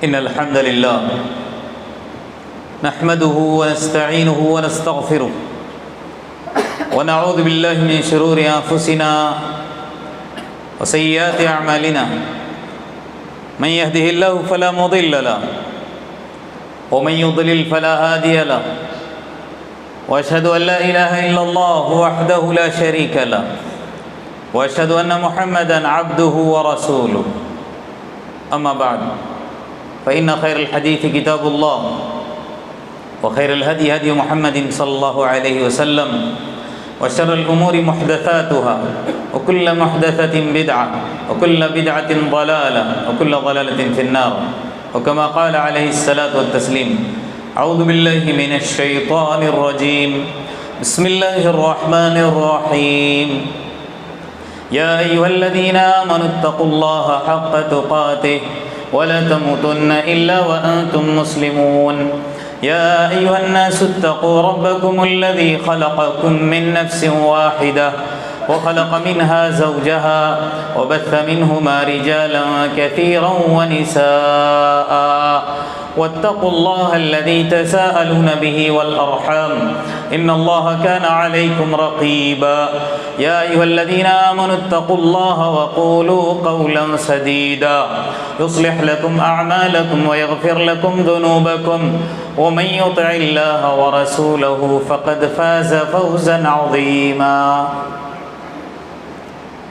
إن الحمد لله نحمده ونستعينه ونستغفره ونعوذ بالله من شرور أنفسنا وسيئات أعمالنا من يهده الله فلا مضل له ومن يضلل فلا هادي له وأشهد أن لا إله إلا الله وحده لا شريك له وأشهد أن محمدًا عبده ورسوله أما بعد فإن خير الحديث كتاب الله وخير الهدي هدي محمد صلى الله عليه وسلم وشر الأمور محدثاتها وكل محدثة بدعة وكل بدعة ضلالة وكل ضلالة في النار وكما قال عليه الصلاة والتسليم أعوذ بالله من الشيطان الرجيم بسم الله الرحمن الرحيم يا أيها الذين آمنوا اتقوا الله حق تقاته ولا تموتن إلا وأنتم مسلمون يا أيها الناس اتقوا ربكم الذي خلقكم من نفس واحدة وخلق منها زوجها وبث منهما رجالا كثيرا ونساء واتقوا الله الذي تساءلون به والأرحام إن الله كان عليكم رقيبا يا أيها الذين آمنوا اتقوا الله وقولوا قولا سديدا يصلح لكم أعمالكم ويغفر لكم ذنوبكم ومن يطع الله ورسوله فقد فاز فوزا عظيما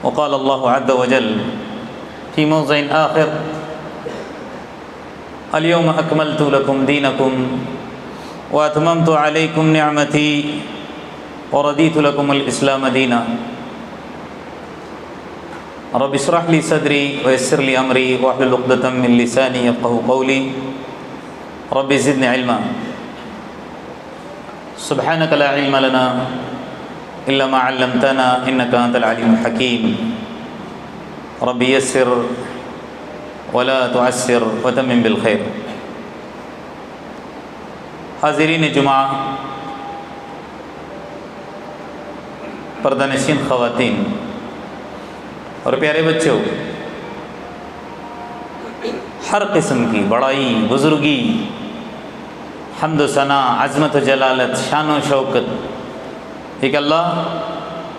وقال الله عز وجل في موضع آخر اليوم أكملت لكم دينكم وأتممت عليكم نعمتي ورضيت لكم الإسلام دينا رب اشرح لي صدري ويسر لي أمري واحلل عقدة من لساني يفقهوا قولي رب زدني علما سبحانك لا علم لنا إلا ما علمتنا إنك أنت العليم الحكيم رب يسر ولا تعسر وتمم بالخير حاضرین جمعہ، پردہ نشین خواتین اور پیارے بچوں، ہر قسم کی بڑائی، بزرگی، حمد و ثنا، عظمت و جلالت، شان و شوکت ایک اللہ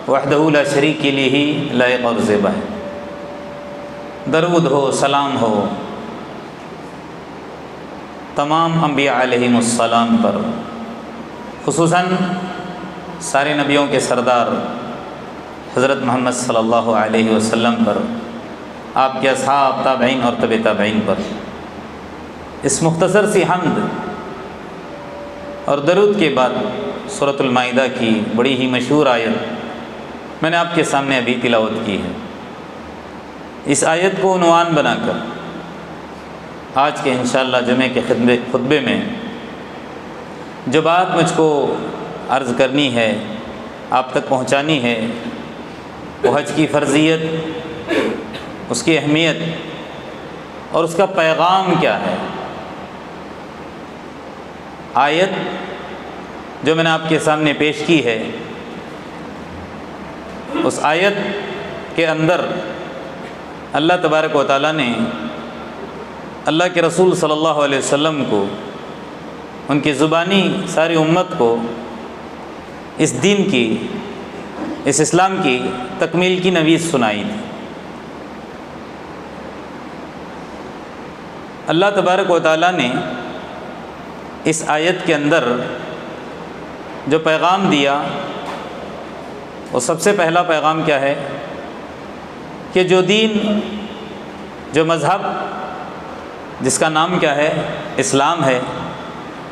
وحدہ لا شریک کے لیے ہی لائق اور زیبا ہے۔ درود ہو، سلام ہو تمام انبیاء علیہم السلام پر، خصوصاً سارے نبیوں کے سردار حضرت محمد صلی اللہ علیہ وسلم پر، آپ کے اصحاب، تابعین اور تبع تابعین پر۔ اس مختصر سی حمد اور درود کے بعد سورۃ المائدہ کی بڑی ہی مشہور آیت میں نے آپ کے سامنے ابھی تلاوت کی ہے۔ اس آیت کو عنوان بنا کر آج کے انشاءاللہ جمعے کے خطبے میں جو بات مجھ کو عرض کرنی ہے، آپ تک پہنچانی ہے، وہ حج کی فرضیت، اس کی اہمیت اور اس کا پیغام کیا ہے۔ آیت جو میں نے آپ کے سامنے پیش کی ہے، اس آیت کے اندر اللہ تبارک و تعالیٰ نے اللہ کے رسول صلی اللہ علیہ وسلم کو، ان کی زبانی ساری امت کو اس دین کی، اس اسلام کی تکمیل کی نوید سنائی تھی۔ اللہ تبارک و تعالیٰ نے اس آیت کے اندر جو پیغام دیا، وہ سب سے پہلا پیغام کیا ہے کہ جو دین، جو مذہب جس کا نام کیا ہے، اسلام ہے،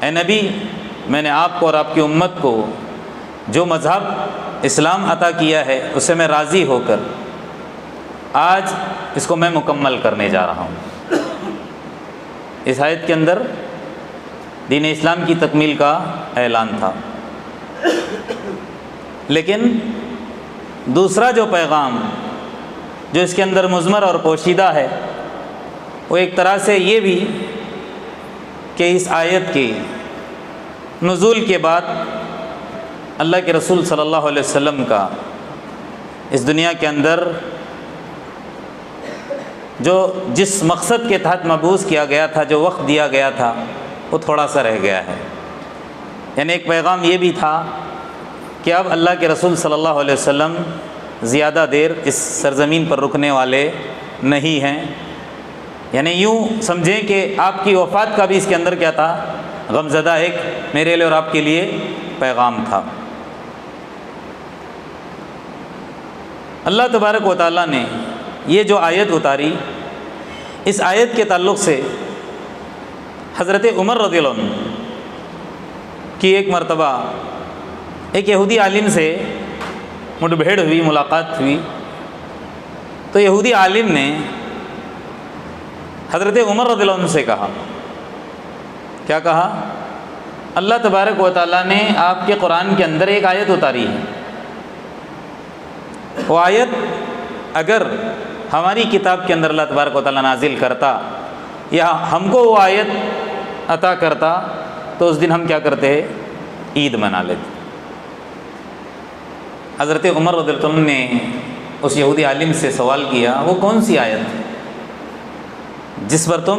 اے نبی میں نے آپ کو اور آپ کی امت کو جو مذہب اسلام عطا کیا ہے اس سے میں راضی ہو کر آج اس کو میں مکمل کرنے جا رہا ہوں۔ اس آیت کے اندر دین اسلام کی تکمیل کا اعلان تھا، لیکن دوسرا جو پیغام جو اس کے اندر مضمر اور پوشیدہ ہے، وہ ایک طرح سے یہ بھی کہ اس آیت کی نزول کے بعد اللہ کے رسول صلی اللہ علیہ وسلم کا اس دنیا کے اندر جو جس مقصد کے تحت مبعوث کیا گیا تھا، جو وقت دیا گیا تھا، وہ تھوڑا سا رہ گیا ہے۔ یعنی ایک پیغام یہ بھی تھا کہ اب اللہ کے رسول صلی اللہ علیہ وسلم زیادہ دیر اس سرزمین پر رکنے والے نہیں ہیں۔ یعنی یوں سمجھیں کہ آپ کی وفات کا بھی اس کے اندر کیا تھا، غمزدہ ایک میرے لیے اور آپ کے لیے پیغام تھا۔ اللہ تبارک و تعالیٰ نے یہ جو آیت اتاری، اس آیت کے تعلق سے حضرت عمر رضی اللہ عنہ کی ایک مرتبہ ایک یہودی عالم سے مٹ بھیڑ ہوئی، ملاقات ہوئی، تو یہودی عالم نے حضرت عمر رضی اللہ عنہ سے کہا، کیا کہا؟ اللہ تبارک و تعالیٰ نے آپ کے قرآن کے اندر ایک آیت اتاری ہے، وہ آیت اگر ہماری کتاب کے اندر اللہ تبارک و تعالیٰ نازل کرتا یا ہم کو وہ آیت عطا کرتا تو اس دن ہم کیا کرتے ہیں؟ عید منا لیتے۔ حضرت عمر رضی اللہ عنہ نے اس یہودی عالم سے سوال کیا، وہ کون سی آیت ہے جس پر تم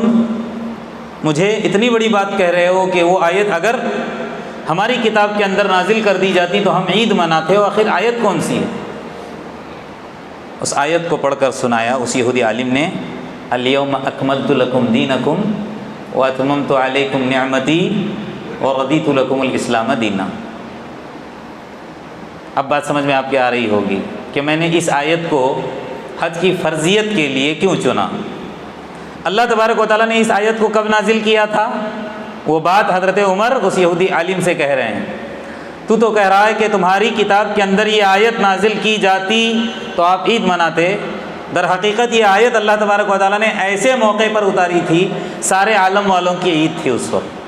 مجھے اتنی بڑی بات کہہ رہے ہو کہ وہ آیت اگر ہماری کتاب کے اندر نازل کر دی جاتی تو ہم عید مناتے ہو، آخر آیت کون سی ہے؟ اس آیت کو پڑھ کر سنایا اس یہودی عالم نے، الیوم اکملت لکم دینکم واتممت علیکم نعمتی ورضیت لکم الاسلام دینا۔ اب بات سمجھ میں آپ کے آ رہی ہوگی کہ میں نے اس آیت کو حج کی فرضیت کے لیے کیوں چنا۔ اللہ تبارک و تعالیٰ نے اس آیت کو کب نازل کیا تھا؟ وہ بات حضرت عمر اس یہودی عالم سے کہہ رہے ہیں، تو کہہ رہا ہے کہ تمہاری کتاب کے اندر یہ آیت نازل کی جاتی تو آپ عید مناتے۔ در حقیقت یہ آیت اللہ تبارک و تعالیٰ نے ایسے موقع پر اتاری تھی، سارے عالم والوں کی عید تھی اس وقت۔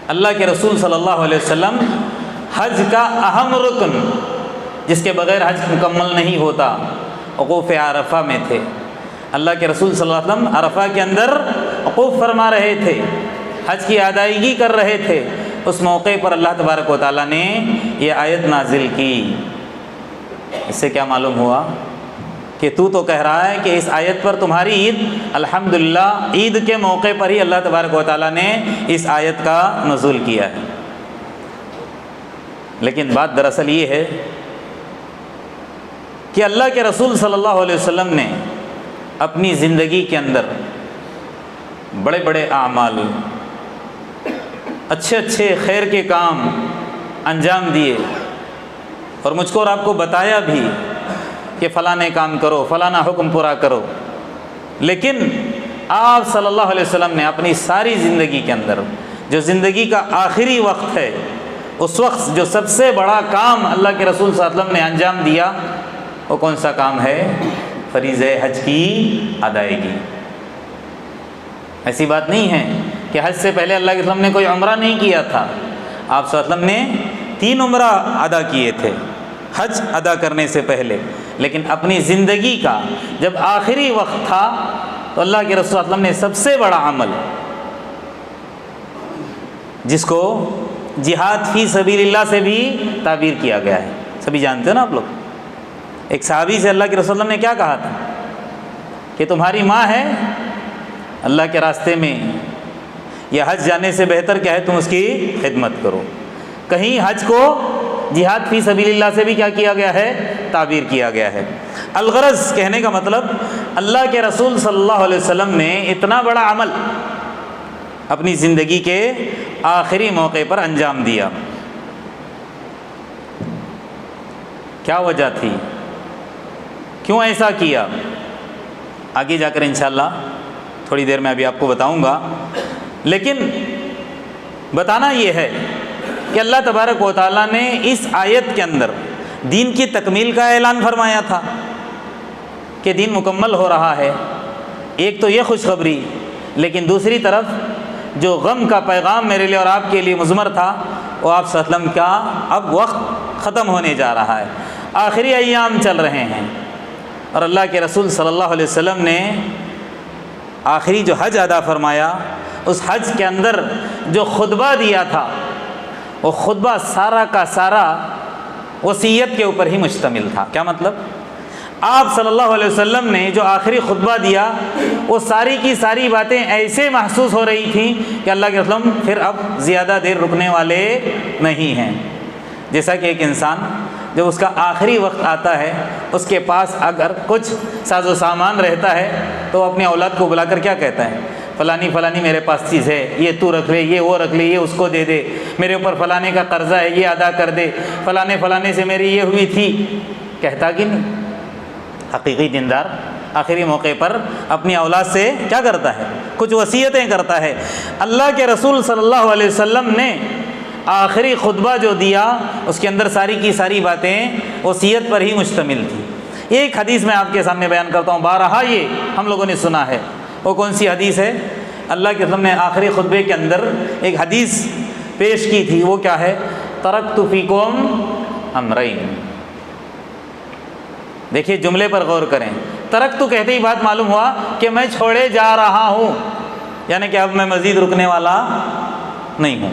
اللہ کے رسول صلی اللہ علیہ وسلم حج کا اہم رکن جس کے بغیر حج مکمل نہیں ہوتا، وقوف عرفہ میں تھے۔ اللہ کے رسول صلی اللہ علیہ وسلم عرفہ کے اندر وقوف فرما رہے تھے، حج کی ادائیگی کر رہے تھے۔ اس موقع پر اللہ تبارک و تعالیٰ نے یہ آیت نازل کی۔ اس سے کیا معلوم ہوا کہ تو کہہ رہا ہے کہ اس آیت پر تمہاری عید، الحمدللہ عید کے موقع پر ہی اللہ تبارک و تعالیٰ نے اس آیت کا نزول کیا ہے۔ لیکن بات دراصل یہ ہے کہ اللہ کے رسول صلی اللہ علیہ وسلم نے اپنی زندگی کے اندر بڑے بڑے اعمال، اچھے اچھے خیر کے کام انجام دیے، اور مجھ کو اور آپ کو بتایا بھی کہ فلاں کام کرو، فلاں حکم پورا کرو۔ لیکن آپ صلی اللہ علیہ وسلم نے اپنی ساری زندگی کے اندر جو زندگی کا آخری وقت ہے، اس وقت جو سب سے بڑا کام اللہ کے رسول صلی اللہ علیہ وسلم نے انجام دیا، وہ کون سا کام ہے؟ فریضہ حج کی ادائیگی۔ ایسی بات نہیں ہے کہ حج سے پہلے اللہ کے رسول نے کوئی عمرہ نہیں کیا تھا۔ آپ صلی اللہ علیہ وسلم نے 3 عمرہ ادا کیے تھے حج ادا کرنے سے پہلے، لیکن اپنی زندگی کا جب آخری وقت تھا تو اللہ کے رسول صلی اللہ علیہ وسلم نے سب سے بڑا عمل، جس کو جہاد فی سبیل اللہ سے بھی تعبیر کیا گیا ہے، سبھی جانتے ہو نا آپ لوگ۔ ایک صحابی سے اللہ کے رسول صلی اللہ علیہ وسلم نے کیا کہا تھا کہ تمہاری ماں ہے اللہ کے راستے میں، یا حج جانے سے بہتر کیا ہے تم اس کی خدمت کرو۔ کہیں حج کو جہاد فی سبیل اللہ سے بھی کیا کیا گیا ہے؟ تعبیر کیا گیا ہے۔ الغرض کہنے کا مطلب، اللہ کے رسول صلی اللہ علیہ وسلم نے اتنا بڑا عمل اپنی زندگی کے آخری موقع پر انجام دیا۔ کیا وجہ تھی؟ کیوں ایسا کیا؟ آگے جا کر انشاءاللہ تھوڑی دیر میں ابھی آپ کو بتاؤں گا، لیکن بتانا یہ ہے کہ اللہ تبارک و تعالیٰ نے اس آیت کے اندر دین کی تکمیل کا اعلان فرمایا تھا کہ دین مکمل ہو رہا ہے۔ ایک تو یہ خوشخبری، لیکن دوسری طرف جو غم کا پیغام میرے لیے اور آپ کے لیے مضمر تھا، وہ آپ صلی اللہ علیہ وسلم کا اب وقت ختم ہونے جا رہا ہے، آخری ایام چل رہے ہیں، اور اللہ کے رسول صلی اللہ علیہ وسلم نے آخری جو حج ادا فرمایا، اس حج کے اندر جو خطبہ دیا تھا، وہ خطبہ سارا کا سارا وصیت کے اوپر ہی مشتمل تھا۔ کیا مطلب؟ آپ صلی اللہ علیہ وسلم نے جو آخری خطبہ دیا وہ ساری کی ساری باتیں ایسے محسوس ہو رہی تھیں کہ اللہ کے رسول پھر اب زیادہ دیر رکنے والے نہیں ہیں۔ جیسا کہ ایک انسان جب اس کا آخری وقت آتا ہے، اس کے پاس اگر کچھ ساز و سامان رہتا ہے تو وہ اپنی اولاد کو بلا کر کیا کہتا ہے؟ فلانی فلانی میرے پاس چیز ہے، یہ تو رکھ لے، یہ وہ رکھ لے، یہ اس کو دے دے، میرے اوپر فلانے کا قرضہ ہے، یہ ادا کر دے، فلانے سے میری یہ ہوئی تھی، کہتا کہ نہیں؟ حقیقی دیندار آخری موقع پر اپنی اولاد سے کیا کرتا ہے؟ کچھ وصیتیں کرتا ہے۔ اللہ کے رسول صلی اللہ علیہ وسلم نے آخری خطبہ جو دیا اس کے اندر ساری کی ساری باتیں وصیت پر ہی مشتمل تھی۔ یہ ایک حدیث میں آپ کے سامنے بیان کرتا ہوں، بارہا یہ ہم لوگوں نے سنا ہے۔ وہ کون سی حدیث ہے؟ اللہ کے رسول نے آخری خطبے کے اندر ایک حدیث پیش کی تھی، وہ کیا ہے؟ ترکت فیکم امرین۔ دیکھیے جملے پر غور کریں، ترکت کہتے ہی بات معلوم ہوا کہ میں چھوڑے جا رہا ہوں، یعنی کہ اب میں مزید رکنے والا نہیں ہوں،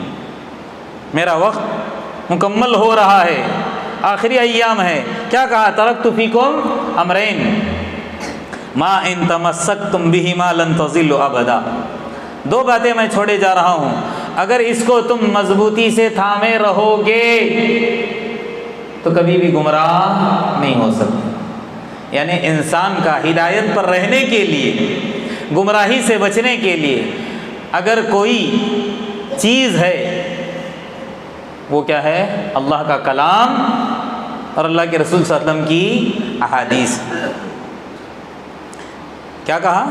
میرا وقت مکمل ہو رہا ہے، آخری ایام ہے۔ کیا کہا؟ ترکت فیکم امرین ما ان تمسکتم بہما لن تضلوا ابدا۔ دو باتیں میں چھوڑے جا رہا ہوں، اگر اس کو تم مضبوطی سے تھامے رہو گے تو کبھی بھی گمراہ نہیں ہو سکتے۔ یعنی انسان کا ہدایت پر رہنے کے لیے، گمراہی سے بچنے کے لیے اگر کوئی چیز ہے وہ کیا ہے؟ اللہ کا کلام اور اللہ کے رسول صلی اللہ علیہ وسلم کی احادیث۔ کیا کہا؟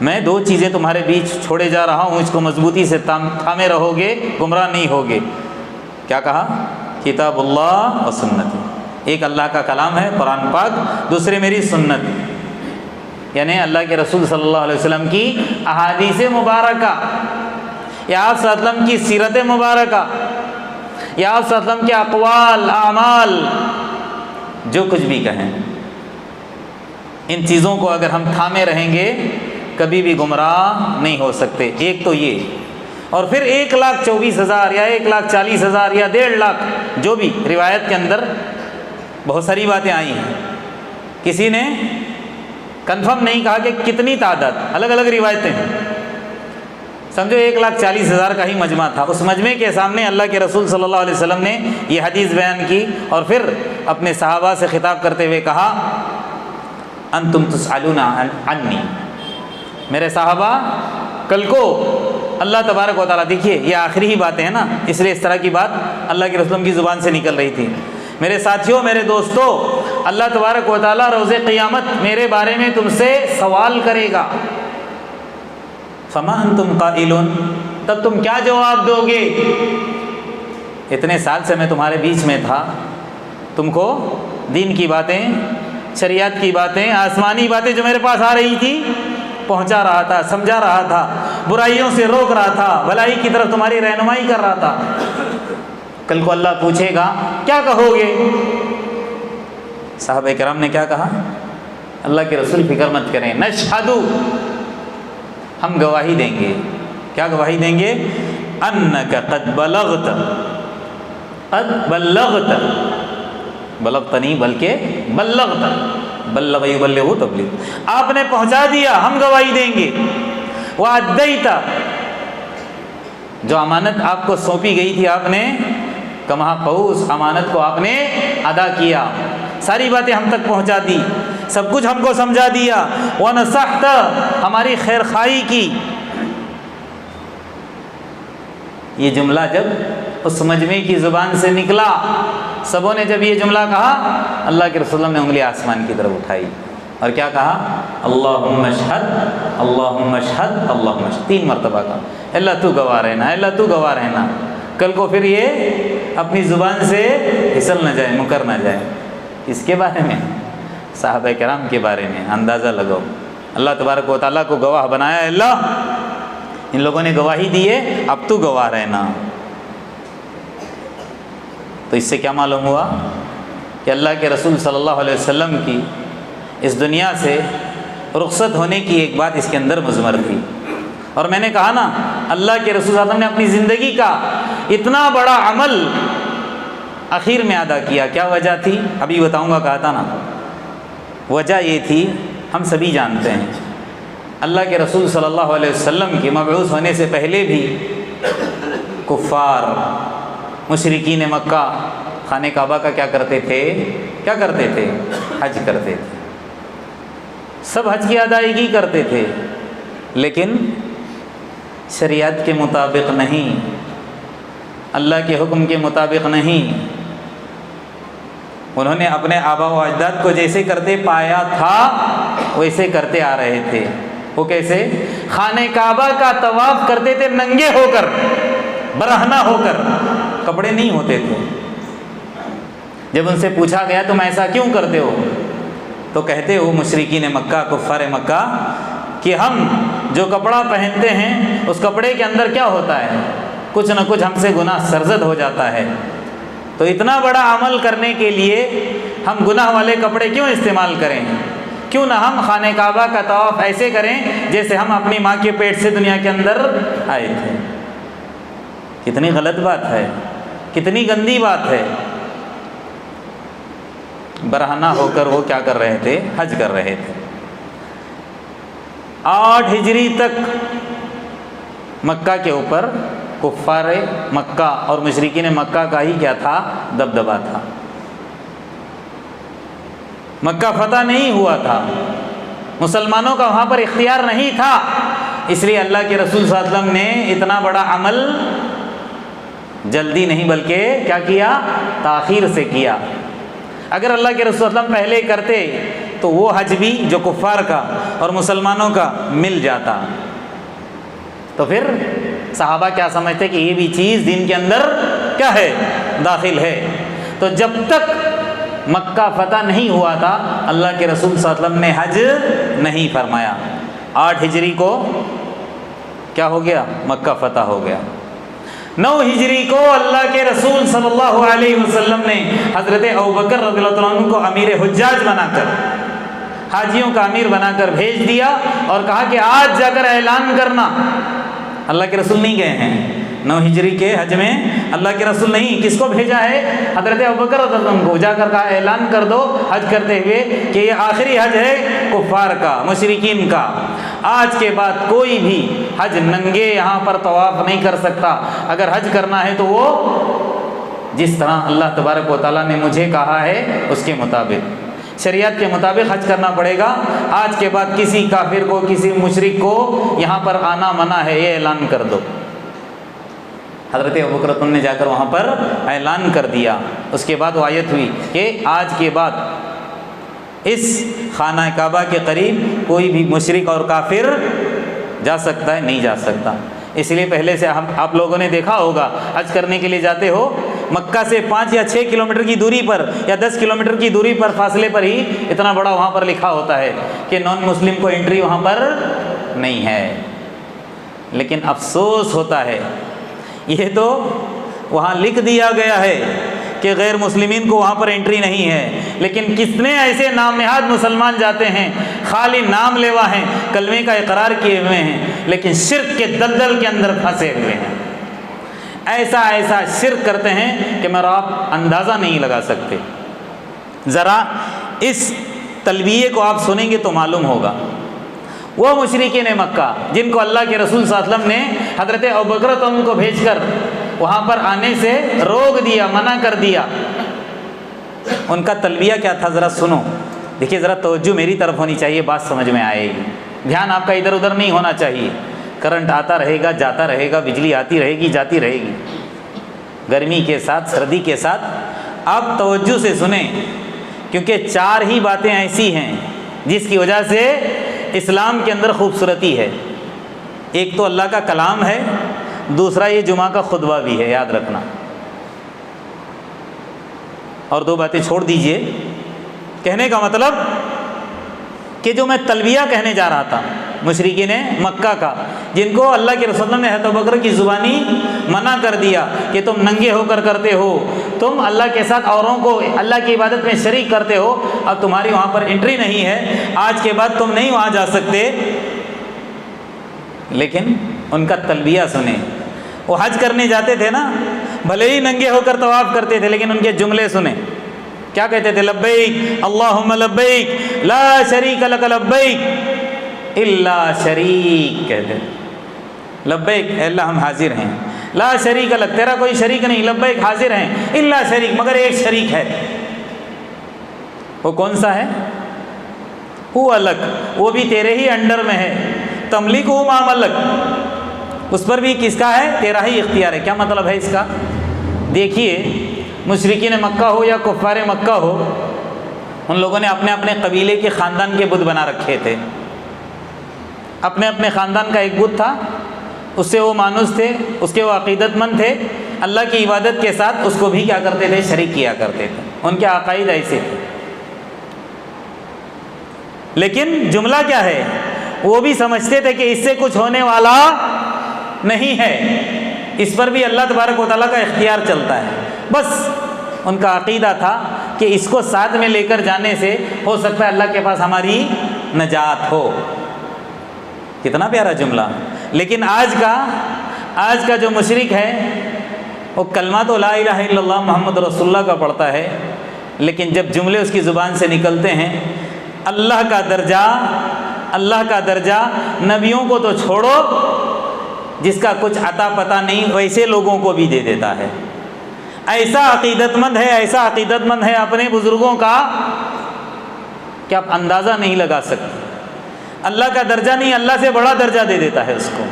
میں دو چیزیں تمہارے بیچ چھوڑے جا رہا ہوں، اس کو مضبوطی سے تھامے رہو گے، گمراہ نہیں ہوگے۔ کیا کہا؟ کتاب اللہ و سنت۔ ایک اللہ کا کلام ہے قرآن پاک، دوسرے میری سنت، یعنی اللہ کے رسول صلی اللہ علیہ وسلم کی احادیث مبارکہ، یا آپ صلی اللہ علیہ وسلم کی سیرت مبارکہ، یا آپ صلی اللہ علیہ وسلم کے اقوال اعمال، جو کچھ بھی کہیں، ان چیزوں کو اگر ہم تھامے رہیں گے کبھی بھی گمراہ نہیں ہو سکتے۔ ایک تو یہ، اور پھر 1,24,000 یا 1,40,000 یا 1.5 لاکھ جو بھی روایت کے اندر بہت ساری باتیں آئی ہیں، کسی نے کنفرم نہیں کہا کہ کتنی تعداد، الگ الگ روایتیں ہیں، سمجھو 1,40,000 کا ہی مجمع تھا۔ اس مجمع کے سامنے اللہ کے رسول صلی اللہ علیہ وسلم نے یہ حدیث بیان کی اور پھر اپنے صحابہ سے خطاب کرتے ہوئے کہا انتم تسألون عنی، میرے صحابہ کل کو اللہ تبارک و تعالیٰ، دیکھیے یہ آخری ہی باتیں ہیں نا، اس لیے اس طرح کی بات اللہ کے رسول کی زبان سے نکل رہی تھی۔ میرے ساتھیوں، میرے دوستوں، اللہ تبارک و تعالیٰ روز قیامت میرے بارے میں تم سے سوال کرے گا، فما انتم قائلون، تب تم کیا جواب دو گے؟ اتنے سال سے میں تمہارے بیچ میں تھا، تم کو دین کی باتیں، شریعت کی باتیں، آسمانی باتیں جو میرے پاس آ رہی تھی پہنچا رہا تھا، سمجھا رہا تھا، برائیوں سے روک رہا تھا، بھلائی کی طرف تمہاری رہنمائی کر رہا تھا۔ کل کو اللہ پوچھے گا کیا کہو گے؟ صحابہ کرام نے کیا کہا؟ اللہ کے رسول فکر مت کریں، نشہدو، ہم گواہی دیں گے۔ کیا گواہی دیں گے؟ انک قد بلغت، قد بلغت، بلغت نہیں بلکہ بلغت، بلغ یبلغ تبلیغ، آپ نے پہنچا دیا، ہم گواہی دیں گے۔ وَأَدَّيْتَ، جو امانت آپ کو سونپی گئی تھی آپ نے کما اس امانت کو آپ نے ادا کیا، ساری باتیں ہم تک پہنچا دی، سب کچھ ہم کو سمجھا دیا۔ وَنَصَحْتَ، ہماری خیر خواہی کی۔ یہ جملہ جب اس مجمع کی زبان سے نکلا، سبوں نے جب یہ جملہ کہا، اللہ کے رسول نے انگلی آسمان کی طرف اٹھائی اور کیا کہا؟ اللہم اشہد، اللہم اشہد، اللہم اشہد، 3 مرتبہ کہا، اللہ تو گواہ رہنا، اللہ تو گواہ رہنا۔ کل کو پھر یہ اپنی زبان سے پھسل نہ جائے، مکر نہ جائے۔ اس کے بارے میں، صحابہ کرام کے بارے میں اندازہ لگاؤ، اللہ تبارک و تعالیٰ کو گواہ بنایا ہے، اللہ ان لوگوں نے گواہی دی ہے، اب تو گواہ رہنا۔ تو اس سے کیا معلوم ہوا کہ اللہ کے رسول صلی اللہ علیہ وسلم کی اس دنیا سے رخصت ہونے کی ایک بات اس کے اندر مضمر تھی۔ اور میں نے کہا نا، اللہ کے رسول صلی اللہ علیہ وسلم نے اپنی زندگی کا اتنا بڑا عمل آخر میں ادا کیا، کیا وجہ تھی؟ ابھی بتاؤں گا، کہا تھا نا وجہ یہ تھی، ہم سبھی جانتے ہیں اللہ کے رسول صلی اللہ علیہ وسلم کے مبعوث ہونے سے پہلے بھی کفار مشرکین مکہ خانہ کعبہ کا کیا کرتے تھے؟ حج کرتے تھے، سب حج کی ادائیگی کرتے تھے، لیکن شریعت کے مطابق نہیں، اللہ کے حکم کے مطابق نہیں۔ انہوں نے اپنے آبا و اجداد کو جیسے کرتے پایا تھا ویسے کرتے آ رہے تھے۔ وہ کیسے؟ خانہ کعبہ کا طواف کرتے تھے ننگے ہو کر، برہنہ ہو کر، کپڑے نہیں ہوتے تھے۔ جب ان سے پوچھا گیا تم ایسا کیوں کرتے ہو، تو کہتے ہو مشرکین مکہ، کفار مکہ، کہ ہم جو کپڑا پہنتے ہیں اس کپڑے کے اندر کیا ہوتا ہے؟ کچھ نہ کچھ ہم سے گناہ سرزد ہو جاتا ہے، تو اتنا بڑا عمل کرنے کے لیے ہم گناہ والے کپڑے کیوں استعمال کریں؟ کیوں نہ ہم خانہ کعبہ کا طواف ایسے کریں جیسے ہم اپنی ماں کے پیٹ سے دنیا کے اندر آئے تھے۔ کتنی غلط بات ہے، کتنی گندی بات ہے۔ برہنہ ہو کر وہ کیا کر رہے تھے؟ حج کر رہے تھے۔ 8 ہجری تک مکہ کے اوپر کفار مکہ اور مشرکین مکہ کا ہی کیا تھا؟ دبدبہ تھا۔ مکہ فتح نہیں ہوا تھا، مسلمانوں کا وہاں پر اختیار نہیں تھا، اس لیے اللہ کے رسول صلی اللہ علیہ وسلم نے اتنا بڑا عمل جلدی نہیں بلکہ کیا کیا؟ تاخیر سے کیا۔ اگر اللہ کے رسول صلی اللہ علیہ وسلم پہلے کرتے تو وہ حج بھی جو کفار کا اور مسلمانوں کا مل جاتا، تو پھر صحابہ کیا سمجھتے کہ یہ بھی چیز دین کے اندر کیا ہے؟ داخل ہے۔ تو جب تک مکہ فتح نہیں ہوا تھا اللہ کے رسول صلی اللہ علیہ وسلم نے حج نہیں فرمایا۔ 8 ہجری کو کیا ہو گیا؟ مکہ فتح ہو گیا۔ 9 ہجری کو اللہ کے رسول صلی اللہ علیہ وسلم نے حضرت ابوبکر رضی اللہ عنہ کو امیر حجاج بنا کر، حاجیوں کا امیر بنا کر بھیج دیا اور کہا کہ آج جا کر اعلان کرنا۔ اللہ کے رسول نہیں گئے ہیں 9 ہجری کے حج میں، اللہ کے رسول نہیں، کس کو بھیجا ہے؟ حضرت ابوبکر رضی اللہ عنہ کو جا کر کہا اعلان کر دو حج کرتے ہوئے کہ یہ آخری حج ہے کفار کا، مشرکین کا، آج کے بعد کوئی بھی حج ننگے یہاں پر طواف نہیں کر سکتا، اگر حج کرنا ہے تو وہ جس طرح اللہ تبارک و تعالیٰ نے مجھے کہا ہے اس کے مطابق، شریعت کے مطابق حج کرنا پڑے گا۔ آج کے بعد کسی کافر کو، کسی مشرک کو یہاں پر آنا منع ہے، یہ اعلان کر دو۔ حضرت ابوبکر نے جا کر وہاں پر اعلان کر دیا۔ اس کے بعد وہ آیت ہوئی کہ آج کے بعد اس خانہ کعبہ کے قریب کوئی بھی مشرک اور کافر جا سکتا ہے؟ نہیں جا سکتا۔ اس لیے پہلے سے آپ لوگوں نے دیکھا ہوگا، حج کرنے کے لیے جاتے ہو، مکہ سے 5 یا 6 کلومیٹر کی دوری پر یا 10 کلومیٹر کی دوری پر فاصلے پر ہی اتنا بڑا وہاں پر لکھا ہوتا ہے کہ نان مسلم کو انٹری وہاں پر نہیں ہے۔ لیکن افسوس ہوتا ہے، یہ تو وہاں لکھ دیا گیا ہے کہ غیر مسلمین کو وہاں پر انٹری نہیں ہے، لیکن کتنے ایسے نام نہاد مسلمان جاتے ہیں، خالی نام لیوا ہیں، کلمے کا اقرار کیے ہوئے ہیں، لیکن شرک کے دلدل کے اندر پھنسے ہوئے ہیں، ایسا شرک کرتے ہیں کہ میرا آپ اندازہ نہیں لگا سکتے۔ ذرا اس تلبیے کو آپ سنیں گے تو معلوم ہوگا۔ وہ مشرکین مکہ جن کو اللہ کے رسول صلی اللہ علیہ وسلم نے حضرت ابوبکر کو بھیج کر وہاں پر آنے سے روک دیا، منع کر دیا، ان کا تلبیہ کیا تھا ذرا سنو۔ دیکھیے ذرا توجہ میری طرف ہونی چاہیے، بات سمجھ میں آئے گی، دھیان آپ کا ادھر ادھر نہیں ہونا چاہیے۔ کرنٹ آتا رہے گا، جاتا رہے گا، بجلی آتی رہے گی، جاتی رہے گی، گرمی کے ساتھ، سردی کے ساتھ۔ آپ توجہ سے سنیں، کیونکہ 4 ہی باتیں ایسی ہیں جس کی وجہ سے اسلام کے اندر خوبصورتی ہے۔ ایک تو اللہ کا کلام ہے، دوسرا یہ جمعہ کا خطبہ بھی ہے، یاد رکھنا۔ اور 2 باتیں چھوڑ دیجئے، کہنے کا مطلب کہ جو میں تلبیہ کہنے جا رہا تھا مشرکین مکہ کا، جن کو اللہ کے رسول نے حضرت ابوبکر کی زبانی منع کر دیا کہ تم ننگے ہو کر کرتے ہو، تم اللہ کے ساتھ اوروں کو اللہ کی عبادت میں شریک کرتے ہو، اب تمہاری وہاں پر انٹری نہیں ہے، آج کے بعد تم نہیں وہاں جا سکتے۔ لیکن ان کا تلبیہ سنیں، وہ حج کرنے جاتے تھے نا، بھلے ہی ننگے ہو کر طواف کرتے تھے، لیکن ان کے جملے سنیں۔ کیا کہتے تھے؟ لبیک اللہم لبیک لا شریک لک لبیک الا شریک، کہتے لبیک اے اللہ ہم حاضر ہیں، لا شریک لک تیرا کوئی شریک نہیں، لبیک حاضر ہیں، الا شریک مگر ایک شریک ہے، وہ کون سا ہے؟ ہوا لک، وہ بھی تیرے ہی انڈر میں ہے، تملکہ ما ملک، اس پر بھی کس کا ہے؟ تیرا ہی اختیار ہے۔ کیا مطلب ہے اس کا؟ دیکھیے مشرکین مکہ ہو یا کفار مکہ ہو، ان لوگوں نے اپنے اپنے قبیلے کے خاندان کے بت بنا رکھے تھے، اپنے اپنے خاندان کا ایک بت تھا، اس سے وہ مانوس تھے، اس کے وہ عقیدت مند تھے، اللہ کی عبادت کے ساتھ اس کو بھی کیا کرتے تھے؟ شریک کیا کرتے تھے، ان کے عقائد ایسے تھے۔ لیکن جملہ کیا ہے؟ وہ بھی سمجھتے تھے کہ اس سے کچھ ہونے والا نہیں ہے، اس پر بھی اللہ تبارک و تعالیٰ کا اختیار چلتا ہے، بس ان کا عقیدہ تھا کہ اس کو ساتھ میں لے کر جانے سے ہو سکتا ہے اللہ کے پاس ہماری نجات ہو۔ کتنا پیارا جملہ۔ لیکن آج کا جو مشرک ہے وہ کلمہ تو لا الہ الا اللہ محمد رسول اللہ کا پڑھتا ہے، لیکن جب جملے اس کی زبان سے نکلتے ہیں، اللہ کا درجہ نبیوں کو تو چھوڑو، جس کا کچھ عطا پتہ نہیں ویسے لوگوں کو بھی دے دیتا ہے۔ ایسا عقیدت مند ہے اپنے بزرگوں کا کہ آپ اندازہ نہیں لگا سکتے۔ اللہ کا درجہ نہیں، اللہ سے بڑا درجہ دے دیتا ہے اس کو۔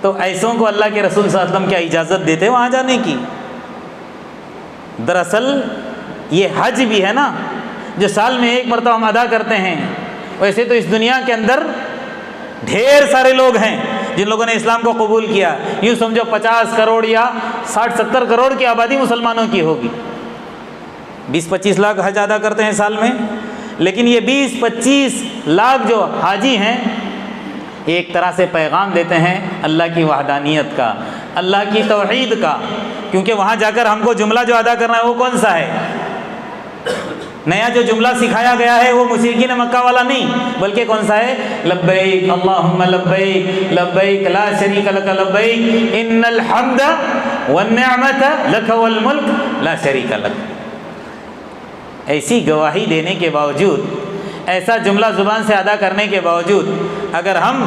تو ایسوں کو اللہ کے رسول صلی اللہ علیہ وسلم کیا اجازت دیتے وہاں جانے کی؟ دراصل یہ حج بھی ہے نا، جو سال میں ایک مرتبہ ہم ادا کرتے ہیں، ویسے تو اس دنیا کے اندر ڈھیر سارے لوگ ہیں جن لوگوں نے اسلام کو قبول کیا، یوں سمجھو 50 کروڑ یا 60-70 کروڑ کی آبادی مسلمانوں کی ہوگی، 20-25 لاکھ حج ادا کرتے ہیں سال میں۔ لیکن یہ 20-25 لاکھ جو حاجی ہیں ایک طرح سے پیغام دیتے ہیں اللہ کی وحدانیت کا، اللہ کی توحید کا، کیونکہ وہاں جا کر ہم کو جملہ جو ادا کرنا ہے وہ کون سا ہے؟ نیا جو جملہ سکھایا گیا ہے وہ مشرکین مکہ والا نہیں، بلکہ کون سا ہے؟ لبیک اللہم لبیک لبیک لا شریک لک لبیک ان الحمد والنعمت لک والملک لا شریک لک۔ ایسی گواہی دینے کے باوجود، ایسا جملہ زبان سے ادا کرنے کے باوجود اگر ہم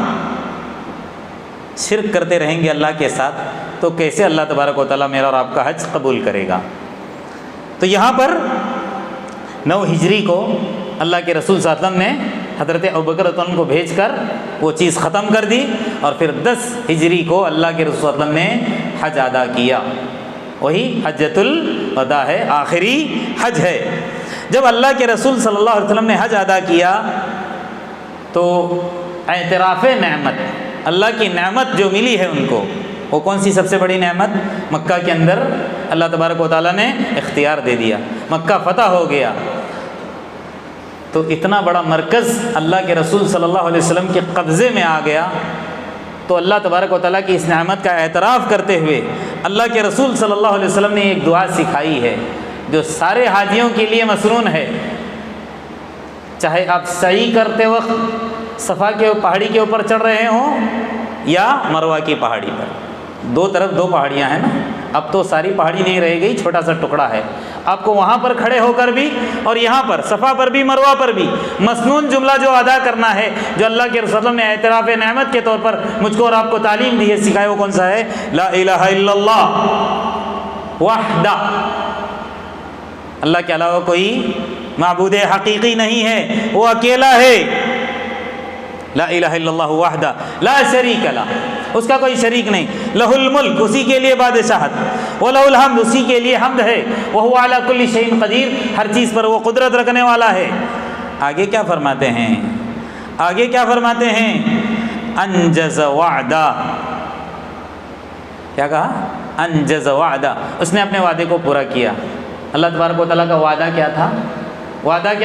شرک کرتے رہیں گے اللہ کے ساتھ، تو کیسے اللہ تبارک و تعالیٰ میرا اور آپ کا حج قبول کرے گا؟ تو یہاں پر 9 ہجری کو اللہ کے رسول صلی اللہ علیہ وسلم نے حضرت ابوبکر رضی اللہ عنہ کو بھیج کر وہ چیز ختم کر دی، اور پھر 10 ہجری کو اللہ کے رسول صلی اللہ علیہ وسلم نے حج ادا کیا، وہی حجۃ الوداع ہے، آخری حج ہے۔ جب اللہ کے رسول صلی اللہ علیہ وسلم نے حج ادا کیا تو اعتراف نعمت، اللہ کی نعمت جو ملی ہے ان کو، وہ کون سی سب سے بڑی نعمت؟ مکہ کے اندر اللہ تبارک و تعالیٰ نے اختیار دے دیا، مکہ فتح ہو گیا۔ تو اتنا بڑا مرکز اللہ کے رسول صلی اللہ علیہ وسلم کے قبضے میں آ گیا، تو اللہ تبارک و تعالیٰ کی اس نعمت کا اعتراف کرتے ہوئے اللہ کے رسول صلی اللہ علیہ وسلم نے ایک دعا سکھائی ہے جو سارے حاجیوں کے لیے مسنون ہے، چاہے آپ سعی کرتے وقت صفا کے پہاڑی کے اوپر چڑھ رہے ہوں یا مروہ کی پہاڑی پر، دو طرف 2 پہاڑیاں ہیں نا، اب تو ساری پہاڑی نہیں رہ گئی، چھوٹا سا ٹکڑا ہے، آپ کو وہاں پر کھڑے ہو کر بھی اور یہاں پر صفا پر بھی مروہ پر بھی مسنون جملہ جو ادا کرنا ہے، جو اللہ کے رسول نے اعتراف نعمت کے طور پر مجھ کو اور آپ کو تعلیم دی ہے، سکھائے، وہ کون سا ہے؟ لا الہ الا اللہ وحدہ، اللہ کے علاوہ کوئی معبود حقیقی نہیں ہے، وہ اکیلا ہے، لا الہ الا اللہ وحدہ لا شریک لہ، اس کا کوئی شریک نہیں، لہ الملک، اسی کے لیے بادشاہت، ولہ الحمد، اسی کے لیے حمد ہے، وہو علی کل شیء قدیر، ہر چیز پر وہ قدرت رکھنے والا ہے۔ آگے کیا فرماتے ہیں؟ انجز وعدہ، کیا کہا؟ انجز وعدہ، اس نے اپنے وعدے کو پورا کیا۔ اللہ تبارک و تعالیٰ کا وعدہ کیا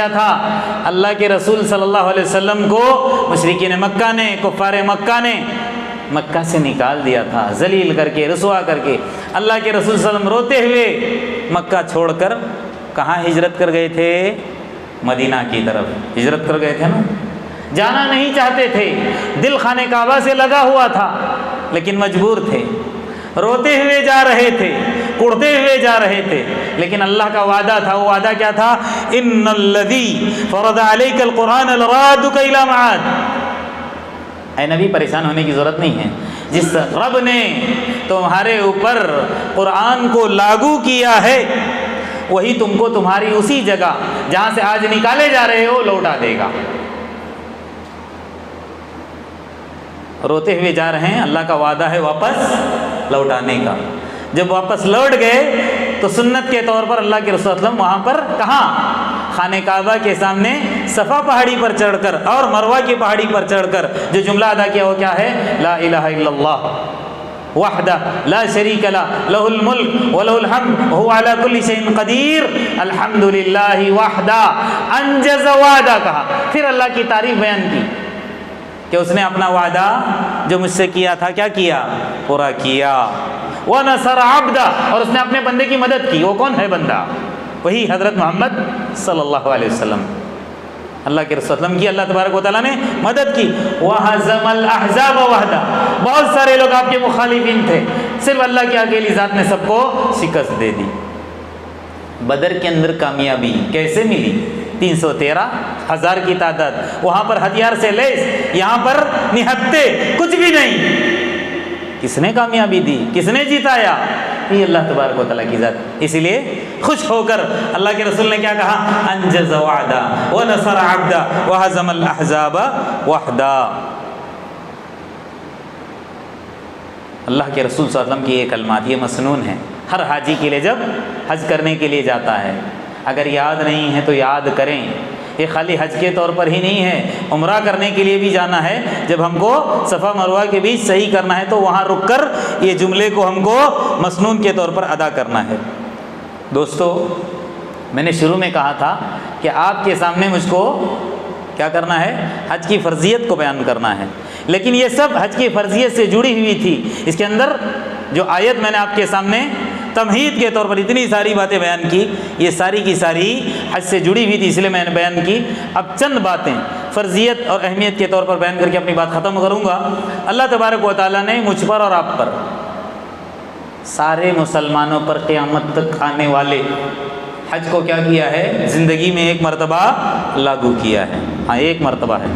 تھا؟ اللہ کے رسول صلی اللہ علیہ وسلم کو مشرکین مکہ نے، کفار مکہ نے مکہ سے نکال دیا تھا، ذلیل کر کے، رسوا کر کے۔ اللہ کے رسول صلی اللہ علیہ وسلم روتے ہوئے مکہ چھوڑ کر کہاں ہجرت کر گئے تھے؟ مدینہ کی طرف ہجرت کر گئے تھے نا، جانا نہیں چاہتے تھے، دل خانہ کعبہ سے لگا ہوا تھا، لیکن مجبور تھے، روتے ہوئے جا رہے تھے، اڑتے ہوئے جا رہے تھے، لیکن اللہ کا وعدہ تھا. وہ وعدہ کیا تھا؟ ان الذی فرض علیک القرآن لرادک الی معاد. اے نبی پریشان ہونے کی ضرورت نہیں ہے. جس رب نے تمہارے اوپر قرآن کو لاگو کیا ہے وہی تم کو تمہاری اسی جگہ جہاں سے آج نکالے جا رہے ہو لوٹا دے گا. روتے ہوئے جا رہے ہیں، اللہ کا وعدہ ہے واپس لوٹانے کا. جب واپس لوٹ گئے تو سنت کے طور پر اللہ کے رسول صلی اللہ علیہ وسلم وہاں پر کہاں؟ خانہ کعبہ کے سامنے صفا پہاڑی پر چڑھ کر اور مروہ کی پہاڑی پر چڑھ کر جو جملہ ادا کیا وہ کیا ہے؟ لا الہ الا اللہ وحدہ لا شریک لہ لہ الملک ولہ الحمد وہو علی کل شیء قدیر الحمدللہ وحدہ انجز وعدہ. کہا پھر اللہ کی تعریف بیان کی کہ اس نے اپنا وعدہ جو مجھ سے کیا تھا کیا کیا؟ پورا کیا. وَنَصَرَ عَبْدَهُ، اور اس نے اپنے بندے کی مدد کی. وہ کون ہے بندہ؟ وہی حضرت محمد صلی اللہ علیہ وسلم. اللہ کے رسول صلی اللہ علیہ وسلم کی اللہ تبارک و تعالیٰ نے مدد کی. وَهَزَمَ الْأَحْزَابَ وَحْدَهُ، بہت سارے لوگ آپ کے مخالفین تھے، صرف اللہ کی اکیلی ذات نے سب کو شکست دے دی. بدر کے اندر کامیابی کیسے ملی؟ 313,000 کی تعداد، وہاں پر ہتھیار سے لیس، یہاں پر نہتے، کچھ بھی نہیں. کس نے کامیابی دی؟ کس نے جتایا؟ یہ اللہ تبارک و تعالیٰ کی ذات. اسی لیے خوش ہو کر اللہ کے رسول نے کیا کہا؟ انجز وعدہ ونصر عبدہ وہزم الاحزاب وحدہ. اللہ کے رسول صلی اللہ علیہ وسلم کی یہ کلمات یہ مسنون ہیں. ہر حاجی کے لیے جب حج کرنے کے لیے جاتا ہے اگر یاد نہیں ہے تو یاد کریں. یہ خالی حج کے طور پر ہی نہیں ہے، عمرہ کرنے کے لیے بھی جانا ہے. جب ہم کو صفا مروہ کے بیچ صحیح کرنا ہے تو وہاں رک کر یہ جملے کو ہم کو مسنون کے طور پر ادا کرنا ہے. دوستو، میں نے شروع میں کہا تھا کہ آپ کے سامنے مجھ کو کیا کرنا ہے؟ حج کی فرضیت کو بیان کرنا ہے. لیکن یہ سب حج کی فرضیت سے جڑی ہوئی تھی. اس کے اندر جو آیت میں نے آپ کے سامنے تمہید کے طور پر اتنی ساری باتیں بیان کی، یہ ساری کی ساری حج سے جڑی ہوئی تھی، اس لیے میں نے بیان کی. اب چند باتیں فرضیت اور اہمیت کے طور پر بیان کر کے اپنی بات ختم کروں گا. اللہ تبارک و تعالیٰ نے مجھ پر اور آپ پر، سارے مسلمانوں پر قیامت تک آنے والے حج کو کیا کیا ہے؟ زندگی میں ایک مرتبہ لاگو کیا ہے. ہاں ایک مرتبہ ہے،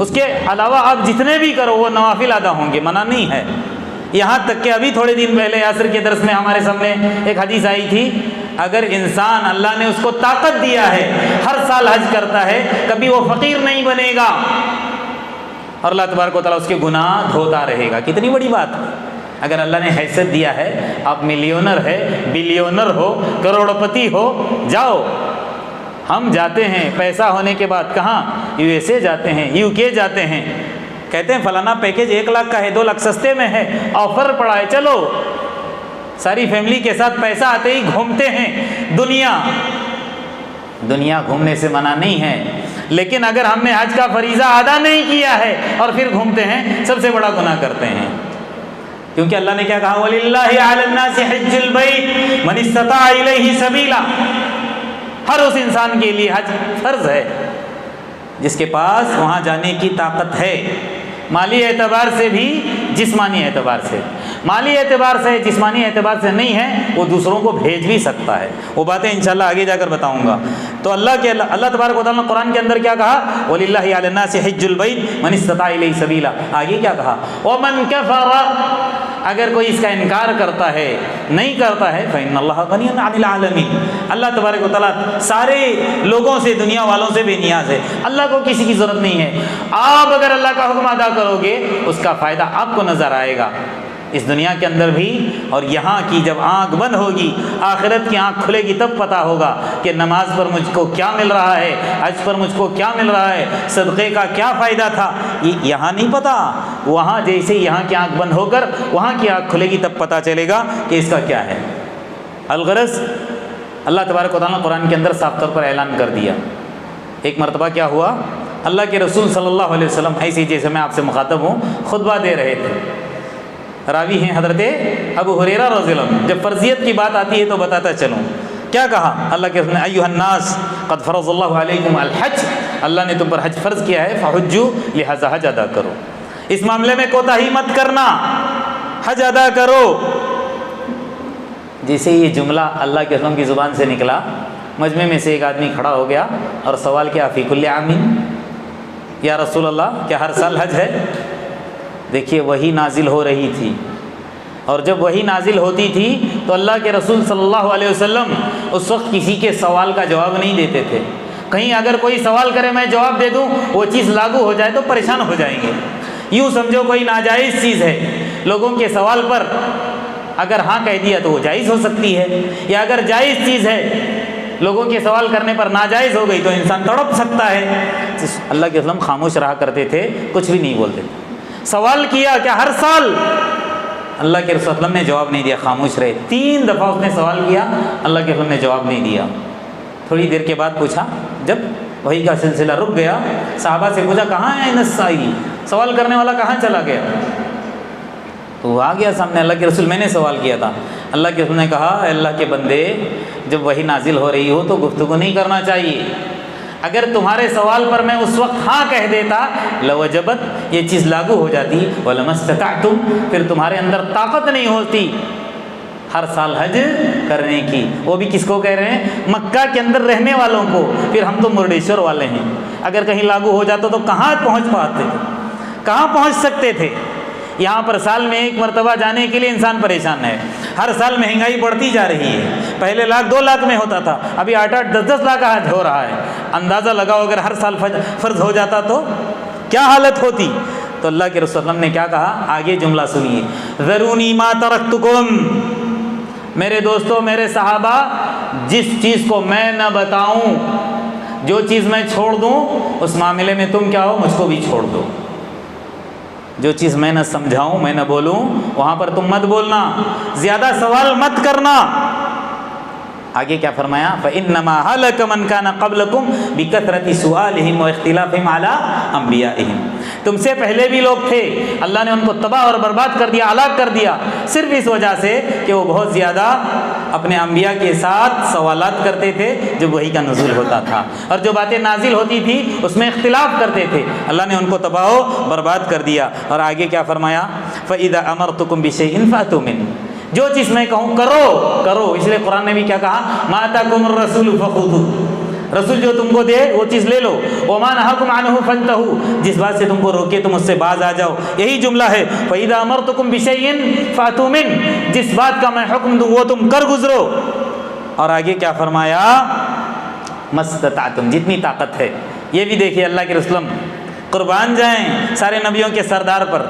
اس کے علاوہ آپ جتنے بھی کرو وہ نوافل ادا ہوں گے، منع نہیں ہے. یہاں تک کہ ابھی تھوڑے دن پہلے عصر کے درس میں ہمارے سامنے ایک حدیث آئی تھی، اگر انسان اللہ نے اس کو طاقت دیا ہے ہر سال حج کرتا ہے کبھی وہ فقیر نہیں بنے گا اور اللہ تبارک و تعالیٰ اس کے گناہ دھوتا رہے گا. کتنی بڑی بات. اگر اللہ نے حیثیت دیا ہے، آپ ملینر ہے، بلینر ہو، کروڑ پتی ہو، جاؤ. ہم جاتے ہیں پیسہ ہونے کے بعد کہاں؟ USA جاتے ہیں، UK جاتے ہیں، کہتے ہیں فلانا پیکیج 1 لاکھ کا ہے، 2 لاکھ سستے میں ہے، آفر پڑا ہے، چلو. ساری فیملی کے ساتھ پیسہ آتے ہی گھومتے ہیں. دنیا گھومنے سے منع نہیں ہے، لیکن اگر ہم نے حج کا فریضہ ادا نہیں کیا ہے اور پھر گھومتے ہیں سب سے بڑا گناہ کرتے ہیں. کیونکہ اللہ نے کیا کہا؟ وَلِلَّهِ عَلَى النَّاسِ حِجُّ الْبَيْتِ مَنِ اسْتَطَاعَ إِلَيْهِ سَبِيلًا. ہر اس انسان کے لیے حج فرض ہے جس کے پاس وہاں جانے کی طاقت ہے، مالی اعتبار سے بھی جسمانی اعتبار سے. مالی اعتبار سے جسمانی اعتبار سے نہیں ہے وہ دوسروں کو بھیج بھی سکتا ہے. وہ باتیں انشاءاللہ آگے جا کر بتاؤں گا. تو اللہ تبارک و تعالیٰ نے قرآن کے اندر کیا کہا؟ وَلِلَّهِ عَلَى النَّاسِ حِجُّ الْبَيْتِ مَنِ اسْتَطَاعَ إِلَيْهِ سَبِيلًا. آگے کیا کہا؟ وَمَنْ كَفَرَ، اگر کوئی اس کا انکار کرتا ہے، نہیں کرتا ہے، فَإِنَّ اللَّهَ غَنِيٌّ عَنِ الْعَالَمِينَ. اللہ تبارک و تعالیٰ سارے لوگوں سے، دنیا والوں سے بے نیاز ہے. اللہ کو کسی کی ضرورت نہیں ہے. آپ اگر اللہ کا حکم ادا کرو گے اس کا فائدہ آپ کو نظر آئے گا اس دنیا کے اندر بھی اور یہاں کی. جب آنکھ بند ہوگی آخرت کی آنکھ کھلے گی تب پتہ ہوگا کہ نماز پر مجھ کو کیا مل رہا ہے، حج پر مجھ کو کیا مل رہا ہے، صدقے کا کیا فائدہ تھا. یہاں نہیں پتہ، وہاں جیسے یہاں کی آنکھ بند ہو کر وہاں کی آنکھ کھلے گی تب پتہ چلے گا کہ اس کا کیا ہے. الغرض اللہ تبارک و تعالیٰ نے قرآن کے اندر صاف طور پر اعلان کر دیا. ایک مرتبہ کیا ہوا؟ اللہ کے رسول صلی اللہ علیہ وسلم ایسے جیسے میں آپ سے مخاطب ہوں خطبہ دے رہے تھے. راوی ہیں حضرت ابو ہریرہ رضی اللہ عنہ. جب فرضیت کی بات آتی ہے تو بتاتا چلوں. کیا کہا اللہ کے رسول نے؟ ایھا الناس قد فرض اللہ علیکم الحج، اللہ نے تم پر حج فرض کیا ہے، فحجوا، لہذا حج ادا کرو. اس معاملے میں کوتاہی مت کرنا، حج ادا کرو. جیسے یہ جملہ اللہ کے رسول کی زبان سے نکلا، مجمع میں سے ایک آدمی کھڑا ہو گیا اور سوال کیا، فی کل عام، یا رسول اللہ کیا ہر سال حج ہے؟ دیکھیے وحی نازل ہو رہی تھی، اور جب وحی نازل ہوتی تھی تو اللہ کے رسول صلی اللہ علیہ وسلم اس وقت کسی کے سوال کا جواب نہیں دیتے تھے۔ کہیں اگر کوئی سوال کرے میں جواب دے دوں، وہ چیز لاگو ہو جائے تو پریشان ہو جائیں گے۔ یوں سمجھو کوئی ناجائز چیز ہے، لوگوں کے سوال پر اگر ہاں کہہ دیا تو وہ جائز ہو سکتی ہے، یا اگر جائز چیز ہے لوگوں کے سوال کرنے پر ناجائز ہو گئی تو انسان تڑپ سکتا ہے۔ اللہ کے رسول خاموش رہا کرتے تھے، کچھ بھی نہیں بولتے تھے۔ سوال کیا کیا ہر سال؟ اللہ کے رسول نے جواب نہیں دیا، خاموش رہے۔ 3 دفعہ اس نے سوال کیا، اللہ کے رسول نے جواب نہیں دیا۔ تھوڑی دیر کے بعد پوچھا، جب وحی کا سلسلہ رک گیا، صحابہ سے پوچھا کہاں ہے السائل، سوال کرنے والا کہاں چلا گیا؟ تو وہ آ گیا سامنے، اللہ کے رسول میں نے سوال کیا تھا۔ اللہ کے رسول نے کہا، اے اللہ کے بندے، جب وحی نازل ہو رہی ہو تو گفتگو نہیں کرنا چاہیے۔ اگر تمہارے سوال پر میں اس وقت ہاں کہہ دیتا، لوجبت، یہ چیز لاگو ہو جاتی، ولما استطعتم، پھر تمہارے اندر طاقت نہیں ہوتی ہر سال حج کرنے کی۔ وہ بھی کس کو کہہ رہے ہیں؟ مکہ کے اندر رہنے والوں کو۔ پھر ہم تو مردیشور والے ہیں، اگر کہیں لاگو ہو جاتا تو کہاں پہنچ پاتے تھے، کہاں پہنچ سکتے تھے؟ یہاں پر سال میں 1 مرتبہ جانے کے لیے انسان پریشان ہے۔ ہر سال مہنگائی بڑھتی جا رہی ہے، پہلے 1 لاکھ 2 لاکھ میں ہوتا تھا، ابھی 8-8 10-10 لاکھ کا حج ہو رہا ہے۔ اندازہ لگاؤ اگر ہر سال فرض ہو جاتا تو کیا حالت ہوتی؟ تو اللہ کے رسول نے کیا کہا؟ آگے جملہ سنیے، ذرونی ما ترکتکم، میرے دوستو، میرے صحابہ، جس چیز کو میں نہ بتاؤں، جو چیز میں چھوڑ دوں، اس معاملے میں تم کیا ہو، مجھ کو بھی چھوڑ دو۔ جو چیز میں نہ سمجھاؤں، میں نہ بولوں، وہاں پر تم مت بولنا، زیادہ سوال مت کرنا۔ آگے کیا فرمایا؟ فَإِنَّمَا هَلَكَ مَنْ كَانَ قَبْلَكُمْ بِكَثْرَةِ سُؤَالِهِمْ وَاخْتِلَافِهِمْ عَلَىٰ أَنْبِيَائِهِمْ، تم سے پہلے بھی لوگ تھے، اللہ نے ان کو تباہ اور برباد کر دیا، ہلاک کر دیا، صرف اس وجہ سے کہ وہ بہت زیادہ اپنے انبیاء کے ساتھ سوالات کرتے تھے جب وحی کا نزول ہوتا تھا، اور جو باتیں نازل ہوتی تھی اس میں اختلاف کرتے تھے، اللہ نے ان کو تباہ و برباد کر دیا۔ اور آگے کیا فرمایا؟ فَإِذَا أَمَرْتُكُمْ بِشَيْءٍ فَأْتُوا مِنْهُ، جو چیز میں کہوں کرو کرو۔ اس لیے قرآن نے بھی کیا کہا؟ مَا آتَاكُمُ الرَّسُولُ فَخُذُوهُ، رسول جو تم کو دے وہ چیز لے لو، وَمَا نَهَاكُمْ عَنْهُ فَانْتَهُوا، جس بات سے تم کو روکے تم اس سے باز آ جاؤ۔ یہی جملہ ہے، فَإِذَا أَمَرْتُكُمْ بِشَيْءٍ فَأْتُوا مِنْهُ، جس بات کا میں حکم دوں وہ تم کر گزرو۔ اور آگے کیا فرمایا؟ مَسْتَطَعْتُمْ، جتنی طاقت ہے۔ یہ بھی دیکھیے اللہ کے رسول قربان جائیں سارے نبیوں کے سردار پر،